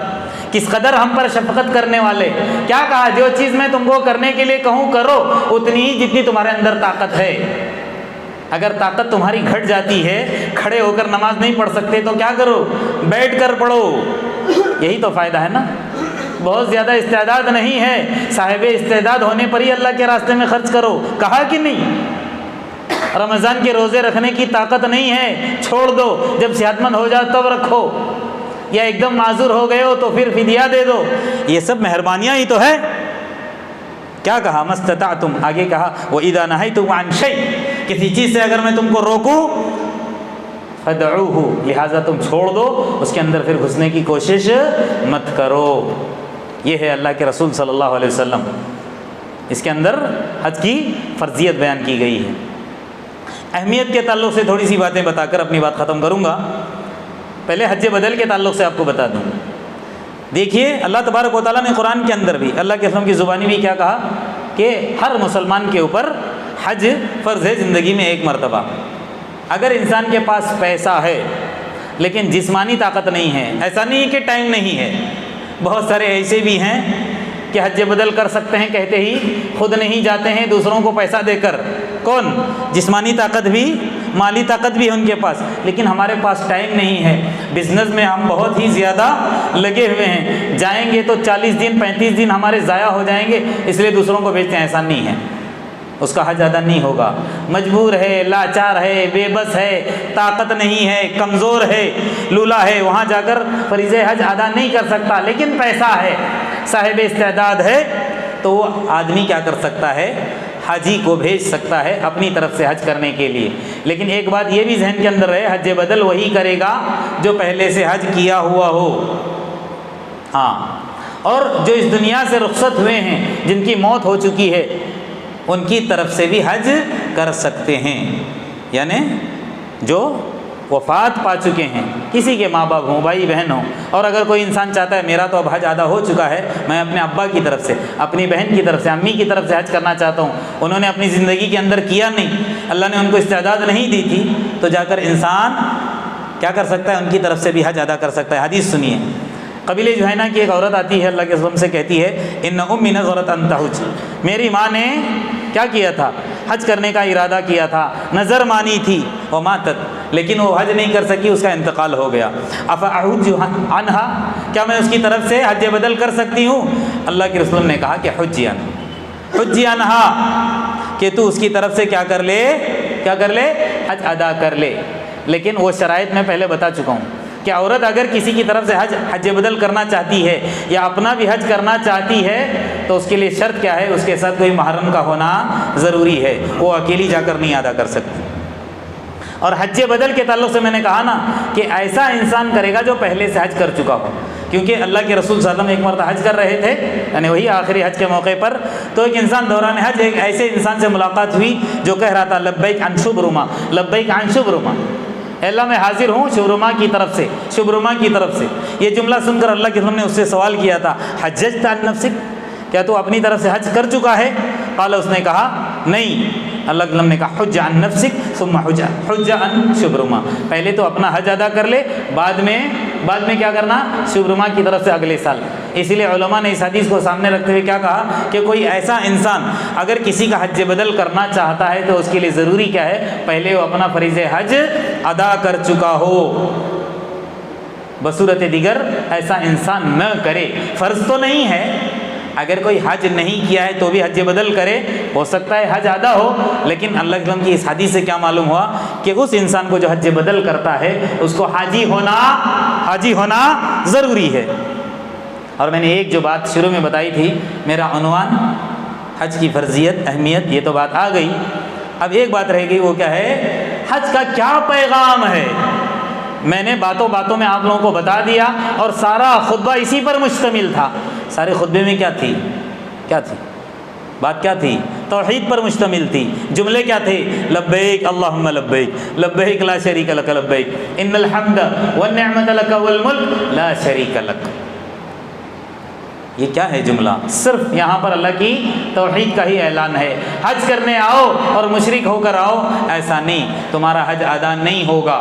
کس قدر ہم پر شفقت کرنے والے۔ کیا کہا؟ جو چیز میں تم کو کرنے کے لیے کہوں کرو، اتنی ہی جتنی تمہارے اندر طاقت ہے۔ اگر طاقت تمہاری گھٹ جاتی ہے، کھڑے ہو کر نماز نہیں پڑھ سکتے تو کیا کرو؟ بیٹھ کر پڑھو، یہی تو فائدہ ہے نا۔ بہت زیادہ استعداد نہیں ہے، صاحب استعداد ہونے پر ہی اللہ کے راستے میں خرچ کرو، کہا کہ نہیں؟ رمضان کے روزے رکھنے کی طاقت نہیں ہے، چھوڑ دو، جب صحت مند ہو جاؤ تب رکھو، یا ایک دم معذور ہو گئے ہو تو پھر فدیہ دے دو۔ یہ سب مہربانیاں ہی تو ہے۔ کیا کہا؟ مستطعتم، آگے کہا وَإِذَا نَهَيْتُكُمْ عَنْ شَيْءٍ، کسی چیز سے اگر میں تم کو روکوں، فَادْعُوهُ، لہٰذا تم چھوڑ دو، اس کے اندر پھر گھسنے کی کوشش مت کرو۔ یہ ہے اللہ کے رسول صلی اللہ علیہ وسلم، اس کے اندر حج کی فرضیت بیان کی گئی ہے۔ اہمیت کے تعلق سے تھوڑی سی باتیں بتا کر اپنی بات ختم کروں گا۔ پہلے حج بدل کے تعلق سے آپ کو بتا دوں۔ دیکھیے اللہ تبارک و تعالیٰ نے قرآن کے اندر بھی، اللہ کے رسول کی زبانی بھی کیا کہا کہ ہر مسلمان کے اوپر حج فرض ہے زندگی میں 1 مرتبہ۔ اگر انسان کے پاس پیسہ ہے لیکن جسمانی طاقت نہیں ہے، ایسا نہیں کہ ٹائم نہیں ہے، بہت سارے ایسے بھی ہیں کہ حج بدل کر سکتے ہیں کہتے ہی خود نہیں جاتے ہیں، دوسروں کو پیسہ دے کر۔ کون؟ جسمانی طاقت بھی، مالی طاقت بھی ہے ان کے پاس، لیکن ہمارے پاس ٹائم نہیں ہے، بزنس میں ہم بہت ہی زیادہ لگے ہوئے ہیں، جائیں گے تو 40 دن 35 دن ہمارے ضائع ہو جائیں گے، اس لیے دوسروں کو بھیجتے ہیں۔ ایسا نہیں ہے، اس کا حج ادا نہیں ہوگا۔ مجبور ہے، لاچار ہے، بے بس ہے، طاقت نہیں ہے، کمزور ہے، لولا ہے، وہاں جا کر فریضہ حج ادا نہیں کر سکتا، لیکن پیسہ ہے، صاحب استعداد ہے، تو وہ آدمی کیا کر سکتا ہے؟ حاجی کو بھیج سکتا ہے اپنی طرف سے حج کرنے کے لیے۔ لیکن ایک بات یہ بھی ذہن کے اندر رہے، حج بدل وہی کرے گا جو پہلے سے حج کیا ہوا ہو۔ ہاں، اور جو اس دنیا سے رخصت ہوئے ہیں، جن کی موت ہو چکی ہے، ان کی طرف سے بھی حج کر سکتے ہیں، یعنی جو وفات پا چکے ہیں، کسی کے ماں باپ ہوں، بھائی بہن ہوں، اور اگر کوئی انسان چاہتا ہے میرا تو اب حج ادا ہو چکا ہے، میں اپنے ابا کی طرف سے، اپنی بہن کی طرف سے، امی کی طرف سے حج کرنا چاہتا ہوں، انہوں نے اپنی زندگی کے اندر کیا نہیں، اللہ نے ان کو استعداد نہیں دی تھی، تو جا کر انسان کیا کر سکتا ہے؟ ان کی طرف سے بھی حج ادا کر سکتا ہے۔ حدیث سنیے، قبیلہ جہینہ کی ایک عورت آتی ہے، اللہ کے رسول سے کہتی ہے ان امی نذرت ان تحج، میری ماں نے کیا کیا تھا؟ حج کرنے کا ارادہ کیا تھا، نظر مانی تھی، وماتت، لیکن وہ حج نہیں کر سکی، اس کا انتقال ہو گیا۔ افاحج عنہا، کیا میں اس کی طرف سے حج بدل کر سکتی ہوں؟ اللہ کے رسول نے کہا کہ حج عنہا، کہ تو اس کی طرف سے کیا کر لے؟ حج ادا کر لے۔ لیکن وہ شرائط میں پہلے بتا چکا ہوں کہ عورت اگر کسی کی طرف سے حج بدل کرنا چاہتی ہے یا اپنا بھی حج کرنا چاہتی ہے تو اس کے لیے شرط کیا ہے؟ اس کے ساتھ کوئی محرم کا ہونا ضروری ہے، وہ اکیلی جا کر نہیں ادا کر سکتی۔ اور حج بدل کے تعلق سے میں نے کہا نا کہ ایسا انسان کرے گا جو پہلے سے حج کر چکا ہو، کیونکہ اللہ کے رسول صلی اللہ علیہ وسلم ایک مرتبہ حج کر رہے تھے، یعنی وہی آخری حج کے موقع پر، تو ایک انسان دوران حج ایک ایسے انسان سے ملاقات ہوئی جو کہہ رہا تھا لبیک عن شبرما، لبیک عن شبرما، اللہ میں حاضر ہوں شبرما کی طرف سے، شبرما کی طرف سے۔ یہ جملہ سن کر اللہ کے رسول نے اس سے سوال کیا تھا حججت عن نفسک، کیا تو اپنی طرف سے حج کر چکا ہے؟ قال، اس نے کہا نہیں۔ اللہ کے رسول نے کہا حج عن نفسک ثم حج عن شبرما، پہلے تو اپنا حج ادا کر لے، بعد میں کیا کرنا؟ شبرما کی طرف سے اگلے سال۔ اسی لیے علماء نے اس حدیث کو سامنے رکھتے ہوئے کیا کہا کہ کوئی ایسا انسان اگر کسی کا حج بدل کرنا چاہتا ہے تو اس کے لیے ضروری کیا ہے؟ پہلے وہ اپنا فریض حج ادا کر چکا ہو، بصورت دیگر ایسا انسان نہ کرے۔ فرض تو نہیں ہے، اگر کوئی حج نہیں کیا ہے تو بھی حج بدل کرے، ہو سکتا ہے حج ادا ہو، لیکن اللہ کے رسول کی اس حدیث سے کیا معلوم ہوا کہ اس انسان کو جو حج بدل کرتا ہے اس کو حاجی ہونا ضروری ہے۔ اور میں نے ایک جو بات شروع میں بتائی تھی، میرا عنوان حج کی فرضیت، اہمیت، یہ تو بات آ گئی۔ اب ایک بات رہ گئی، وہ کیا ہے؟ حج کا کیا پیغام ہے؟ میں نے باتوں میں آپ لوگوں کو بتا دیا، اور سارا خطبہ اسی پر مشتمل تھا۔ سارے خطبے میں کیا تھی؟ بات کیا تھی؟ توحید پر مشتمل تھی۔ جملے کیا تھے؟ لبیک اللہم لبیک، لبیک لا شریک لک لبیک، ان الحمد والنعمت لک والملک لا شریک لک۔ یہ کیا ہے جملہ؟ صرف یہاں پر اللہ کی توحید کا ہی اعلان ہے۔ حج کرنے آؤ اور مشرک ہو کر آؤ، ایسا نہیں، تمہارا حج ادا نہیں ہوگا،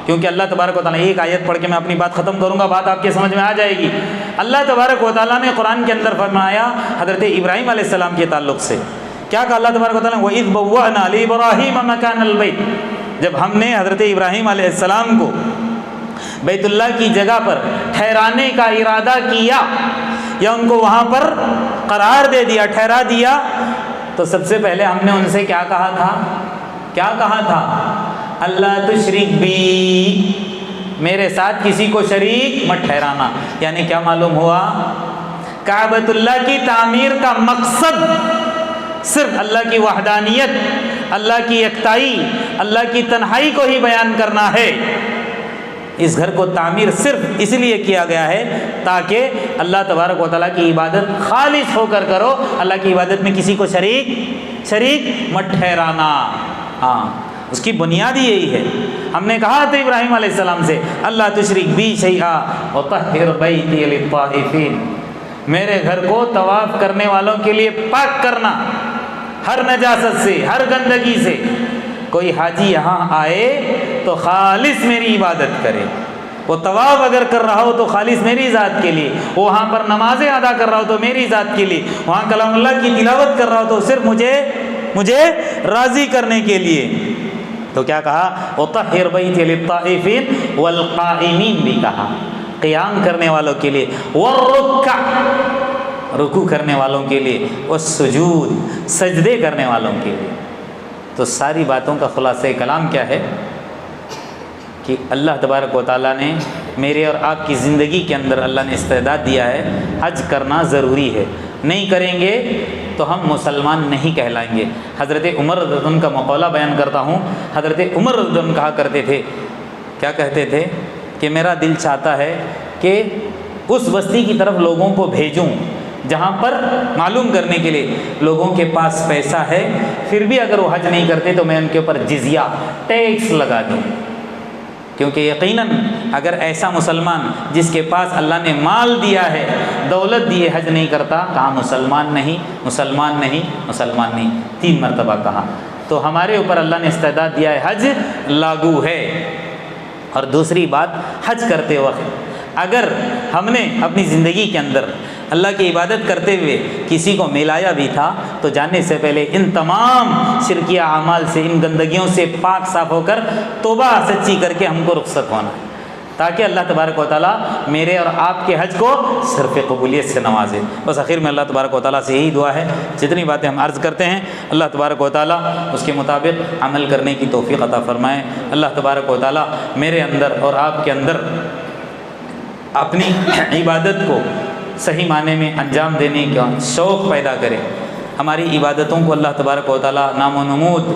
کیونکہ اللہ تبارک و تعالیٰ، ایک آیت پڑھ کے میں اپنی بات ختم کروں گا، بات آپ کے سمجھ میں آ جائے گی۔ اللہ تبارک و تعالیٰ نے قرآن کے اندر فرمایا حضرت ابراہیم علیہ السلام کے تعلق سے، کیا کہا اللہ تبارک و تعالیٰ نے؟ وَإِذْ بَوَّأْنَا لِإِبْرَاهِيمَ مَكَانَ الْبَيْتِ، جب ہم نے حضرت ابراہیم علیہ السلام کو بیت اللہ کی جگہ پر ٹھہرانے کا ارادہ کیا یا ان کو وہاں پر قرار دے دیا، ٹھہرا دیا، تو سب سے پہلے ہم نے ان سے کیا کہا تھا؟ اللہ تشرک بی، میرے ساتھ کسی کو شریک مت ٹھہرانا۔ یعنی کیا معلوم ہوا؟ کعبۃ اللہ کی تعمیر کا مقصد صرف اللہ کی وحدانیت، اللہ کی یکتائی، اللہ کی تنہائی کو ہی بیان کرنا ہے۔ اس گھر کو تعمیر صرف اس لیے کیا گیا ہے تاکہ اللہ تبارک و تعالیٰ کی عبادت خالص ہو کر کرو، اللہ کی عبادت میں کسی کو شریک مت ٹھہرانا۔ ہاں، اس کی بنیاد ہی یہی ہے۔ ہم نے کہا تھا ابراہیم علیہ السلام سے، اللہ تشرک بی شیئا وطہر بیتی للطائفین، میرے گھر کو طواف کرنے والوں کے لیے پاک کرنا، ہر نجاست سے، ہر گندگی سے۔ کوئی حاجی یہاں آئے تو خالص میری عبادت کرے، وہ طواف اگر کر رہا ہو تو خالص میری ذات کے لیے، وہ وہاں پر نمازیں ادا کر رہا ہو تو میری ذات کے لیے، وہاں کلام اللہ کی تلاوت کر رہا ہو تو صرف مجھے راضی کرنے کے لیے۔ تو کیا کہا؟ وطہر بیتی للطائفین والقائمین، بھی کہا، قیام کرنے والوں کے لیے، والرکع، رکوع کرنے والوں کے لیے، والسجود، سجدے کرنے والوں کے لیے۔ تو ساری باتوں کا خلاصہ کلام کیا ہے کہ اللہ تبارک و تعالیٰ نے میرے اور آپ کی زندگی کے اندر اللہ نے استعداد دیا ہے، حج کرنا ضروری ہے، نہیں کریں گے تو ہم مسلمان نہیں کہلائیں گے۔ حضرت عمر رضی اللہ عنہ کا مقولہ بیان کرتا ہوں۔ حضرت عمر رضی اللہ عنہ کہا کرتے تھے، کیا کہتے تھے کہ میرا دل چاہتا ہے کہ اس بستی کی طرف لوگوں کو بھیجوں جہاں پر معلوم کرنے کے لیے لوگوں کے پاس پیسہ ہے پھر بھی اگر وہ حج نہیں کرتے تو میں ان کے اوپر جزیہ ٹیکس لگا دوں، کیونکہ یقیناً اگر ایسا مسلمان جس کے پاس اللہ نے مال دیا ہے، دولت دی ہے، حج نہیں کرتا، کہا مسلمان نہیں، مسلمان نہیں، مسلمان نہیں، 3 مرتبہ کہا، تو ہمارے اوپر اللہ نے استعداد دیا ہے، حج لاگو ہے۔ اور دوسری بات، حج کرتے وقت اگر ہم نے اپنی زندگی کے اندر اللہ کی عبادت کرتے ہوئے کسی کو ملایا بھی تھا تو جانے سے پہلے ان تمام شرکیہ اعمال سے، ان گندگیوں سے پاک صاف ہو کر توبہ سچی کر کے ہم کو رخصت ہونا ہے، تاکہ اللہ تبارک و تعالیٰ میرے اور آپ کے حج کو صرف قبولیت سے نوازے۔ بس آخر میں اللہ تبارک و تعالیٰ سے یہی دعا ہے، جتنی باتیں ہم عرض کرتے ہیں اللہ تبارک و تعالیٰ اس کے مطابق عمل کرنے کی توفیق عطا فرمائے۔ اللہ تبارک و تعالیٰ میرے اندر اور آپ کے اندر اپنی عبادت کو صحیح معنی میں انجام دینے کا شوق پیدا کرے، ہماری عبادتوں کو اللہ تبارک و تعالیٰ نام و نمود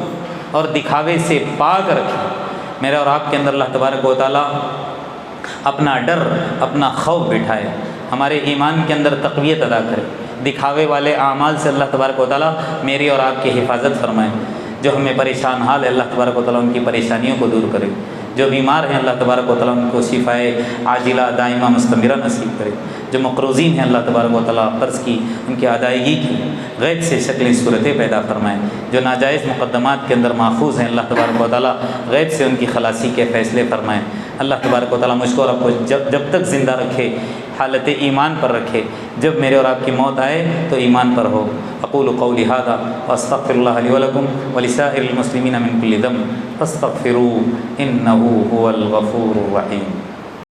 اور دکھاوے سے پاک رکھے۔ میرے اور آپ کے اندر اللہ تبارک و تعالیٰ اپنا ڈر، اپنا خوف بٹھائے، ہمارے ایمان کے اندر تقویت ادا کرے، دکھاوے والے اعمال سے اللہ تبارک و تعالیٰ میری اور آپ کی حفاظت فرمائے۔ جو ہمیں پریشان حال ہے اللہ تبارک و تعالیٰ ان کی پریشانیوں کو دور کرے، جو بیمار ہیں اللہ تبارک و تعالیٰ ان کو شفائے عاجلہ دائمہ مستمرہ نصیب کرے، جو مقروضین ہیں اللہ تبارک و تعالیٰ قرض کی ان کی ادائیگی کی غیب سے شکلیں صورتیں پیدا فرمائیں، جو ناجائز مقدمات کے اندر محفوظ ہیں اللہ تبارک و تعالیٰ غیب سے ان کی خلاصی کے فیصلے فرمائیں۔ اللہ تبارک و تعالیٰ مجھ کو اور آپ کو جب تک زندہ رکھے، حالت ایمان پر رکھے، جب میرے اور آپ کی موت آئے تو ایمان پر ہو۔ اقول قولی ھذا واستغفر اللہ لی ولکم ولسائر المسلمین من کل ذنب فاستغفروہ انہ ھو الغفور الرحیم۔